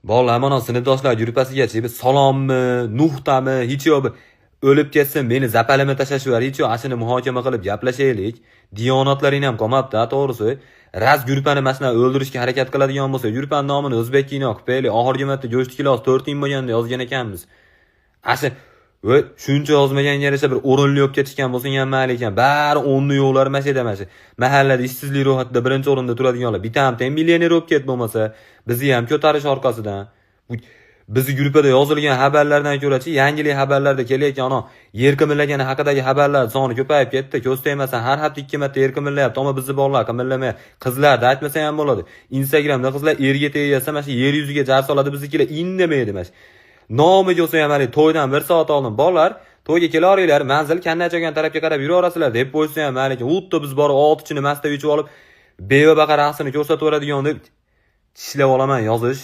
Bolalar mana sinfdoshlar grupasigacha bir salommi, nuqtami, hech yo'q o'lib ketsin, meni zapalima tashlashlar, hech yo'q ashuni muhokama qilib gaplashaylik. Diyonatlaring ham qolmabdi, to'g'risi. Raz grupani masna o'ldirishga harakat qiladigan bo'lsa, grupan nomini o'zbek kino qilib, oxirgi marta go'sht kilosi 4 ming bo'lganda yozgan ekanmiz. Asli va shuncha yozmaganga yarasha bir o'rinli olib ketishgan bo'lsa ham mayli ekan. Bari 10 yo'qlar mashada. Mahallada ishsizlik ro'yxatida birinchi o'rinda turadiganlar bitta ham millioner olib ket bo'lmasa, bizni ham ko'tarish orqasidan. Bizi gruppada yozilgan xabarlardan ko'ra-chi, yangilik xabarlarda kelayotgan yer qimillagani haqidagi xabarlar soni ko'payib ketdi. Ko'z tegmasa har hafta 2 marta yer qimillayapti, ammo bizni bolalar qimillamay. Qizlarda aytmasa ham bo'ladi. Instagramda qizlar erga tegsa, mana shu yer yuziga jar soladi, biznikilar indamaydi mana. Nomiga bo'lsa ham to'ydan 1 soat oldin bolalar to'yga kelaveringlar, manzil kannachagan tarafga qarab yuraverasizlar deb qo'ysa ham mayli. Xuddi biz borib 6 chini mastava ichib olib, beva baqa raqsini ko'rsataveradigan deb tishlab olaman yozish.